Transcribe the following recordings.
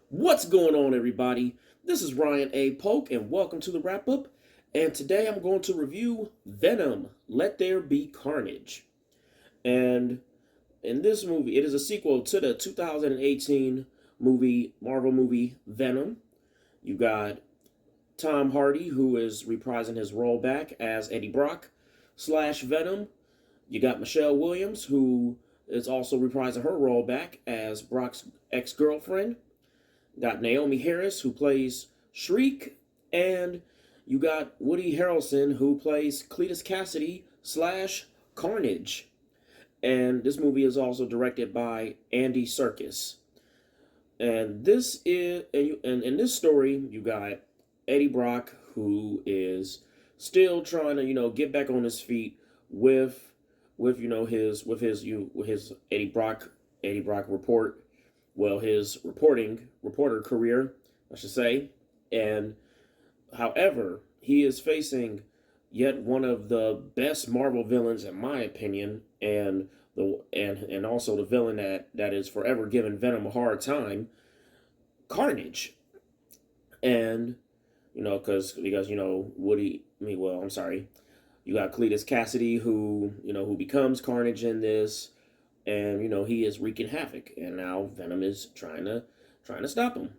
What's going on, everybody? This is Ryan A. Polk, and welcome to the wrap up. And today I'm going to review Venom: Let There Be Carnage. And in this movie, it is a sequel to the 2018 Marvel movie Venom. You got Tom Hardy, who is reprising his role back as Eddie Brock slash Venom. You got Michelle Williams, who is also reprising her role back as Brock's ex girlfriend. Got Naomi Harris, who plays Shriek, and you got Woody Harrelson, who plays Cletus Cassidy slash Carnage. And this movie is also directed by Andy Serkis. And this is, and in this story, you got Eddie Brock, who is still trying to, get back on his feet with his Eddie Brock report, well, his reporter career, I should say. And however, he is facing yet one of the best Marvel villains, in my opinion, and also the villain that is forever giving Venom a hard time, Carnage. And because Woody, I'm sorry, you got Cletus Cassidy, who becomes Carnage in this, and he is wreaking havoc, and now Venom is trying to stop him.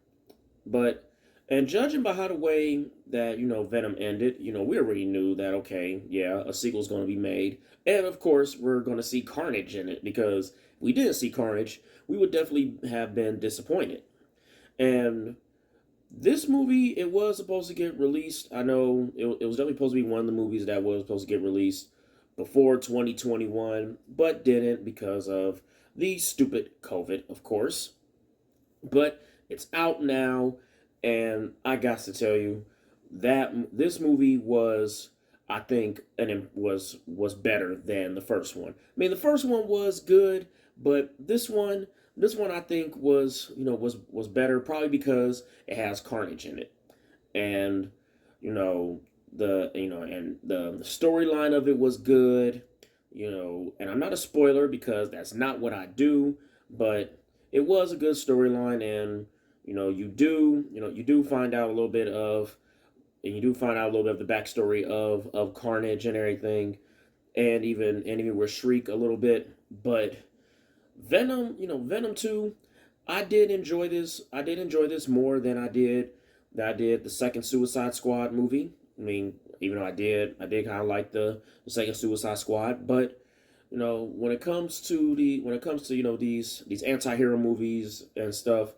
But and judging by how the way that Venom ended, we already knew that, okay, yeah, a sequel's going to be made, and of course we're going to see Carnage in it, because if we didn't see Carnage, we would definitely have been disappointed. And this movie, it was supposed to get released. I know it was definitely supposed to be one of the movies that was supposed to get released before 2021, but didn't because of the stupid COVID, of course. But it's out now, and I got to tell you that this movie was, I think, and it was better than the first one. I mean, the first one was good, but this one I think was better, probably because it has Carnage in it, and you know the storyline of it was good, and I'm not a spoiler because that's not what I do, but it was a good storyline, and you do find out a little bit of and you do find out a little bit of the backstory of Carnage and everything, and even with Shriek a little bit. But Venom 2, I did enjoy this. I did enjoy this more than I did the second Suicide Squad movie. I mean, even though I did kind of like the second Suicide Squad, but when it comes to these anti-hero movies and stuff,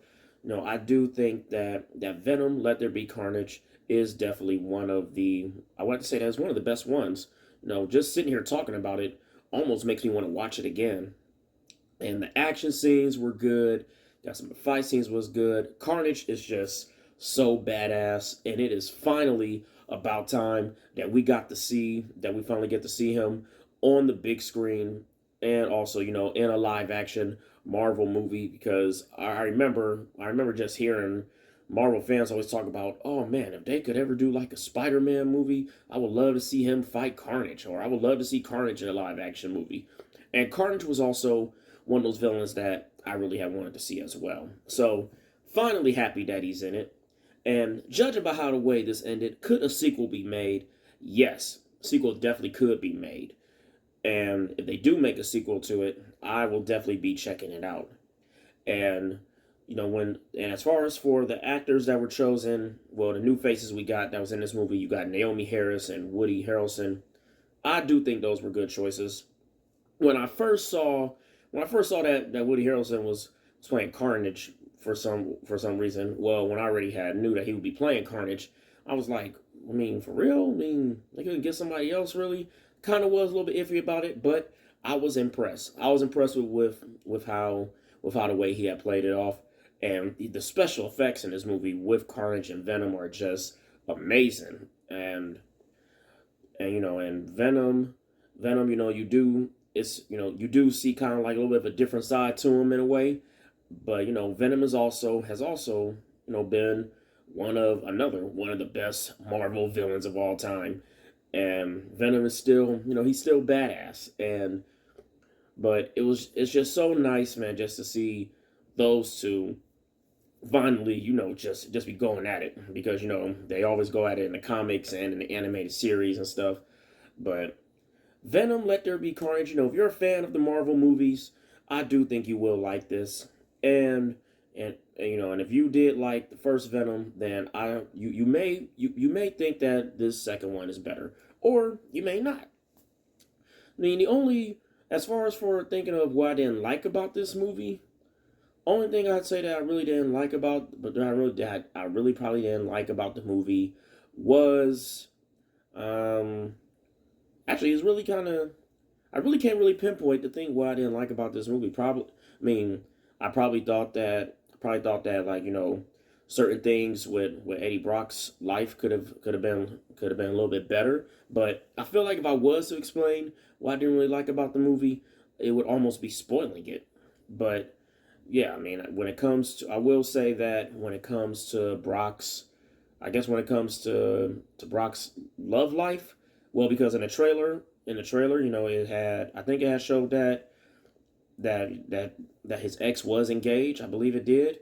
I do think that Venom: Let There Be Carnage is definitely one of the, I want to say that's one of the best ones. Just sitting here talking about it almost makes me want to watch it again. And the action scenes were good. Got some fight scenes was good. Carnage is just so badass, and it is finally about time that we finally get to see him on the big screen, and also in a live action Marvel movie, because I remember just hearing Marvel fans always talk about, oh man, if they could ever do like a Spider-Man movie, I would love to see him fight Carnage, or I would love to see Carnage in a live action movie. And Carnage was also one of those villains that I really had wanted to see as well. So finally happy that he's in it. And judging by how the way this ended, could a sequel be made? Yes, a sequel definitely could be made. And if they do make a sequel to it, I will definitely be checking it out. And and as far as for the actors that were chosen, well, the new faces we got that was in this movie, you got Naomi Harris and Woody Harrelson. I do think those were good choices. When I first saw that Woody Harrelson was playing Carnage for some reason, well, when I already had knew that he would be playing Carnage, I was like, I mean, for real? I mean, they couldn't get somebody else, really? Kind of was a little bit iffy about it, but I was impressed. I was impressed with how the way he had played it off, and the special effects in this movie with Carnage and Venom are just amazing. And Venom, you do see kind of like a little bit of a different side to him in a way, but Venom has also been one of the best Marvel villains of all time, and Venom is still he's still badass. And but it's just so nice, man, just to see those two finally, just be going at it, because they always go at it in the comics and in the animated series and stuff. But Venom, Let There Be Carnage. If you're a fan of the Marvel movies, I do think you will like this. And if you did like the first Venom, then you may think that this second one is better, or you may not. I mean, the only as far as for thinking of what I didn't like about this movie, only thing I'd say that I really didn't like about, but that I really probably didn't like about the movie was, um, actually, it's really kind of, I really can't really pinpoint the thing what I didn't like about this movie. I mean, I probably thought that like certain things with Eddie Brock's life could have been a little bit better. But I feel like if I was to explain what I didn't really like about the movie, it would almost be spoiling it. But yeah, I mean, I will say that when it comes to Brock's, I guess when it comes to Brock's love life, well, because in the trailer, I think it had showed that his ex was engaged. I believe it did,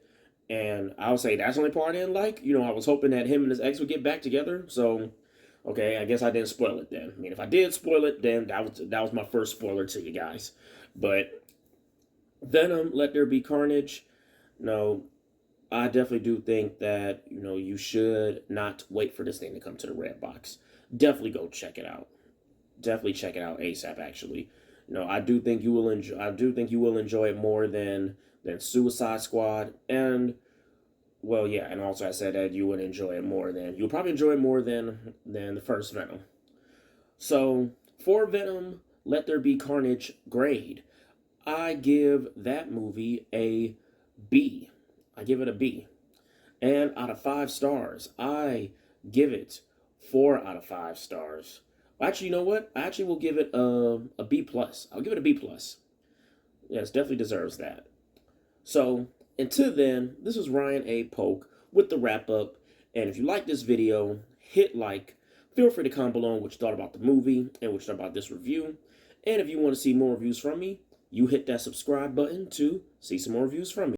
and I would say that's the only part I didn't like. I was hoping that him and his ex would get back together. So, okay, I guess I didn't spoil it then. I mean, if I did spoil it, then that was my first spoiler to you guys. But Venom, Let There Be Carnage. No, I definitely do think that you should not wait for this thing to come to the red box. Definitely go check it out. Definitely check it out ASAP. Actually, I do think you will enjoy. I do think you will enjoy it more than Suicide Squad, and well, yeah, and also I said that you'll probably enjoy it more than the first Venom. So for Venom, Let There Be Carnage grade, I give that movie a B. I give it a B. And out of 5 stars, I give it 4 out of 5 stars. Actually, you know what? I actually will give it a B plus. I'll give it a B plus. Yes, definitely deserves that. So until then, this is Ryan A. Polk with the wrap up. And if you like this video, hit like. Feel free to comment below what you thought about the movie and what you thought about this review. And if you want to see more reviews from me, you hit that subscribe button to see some more reviews from me.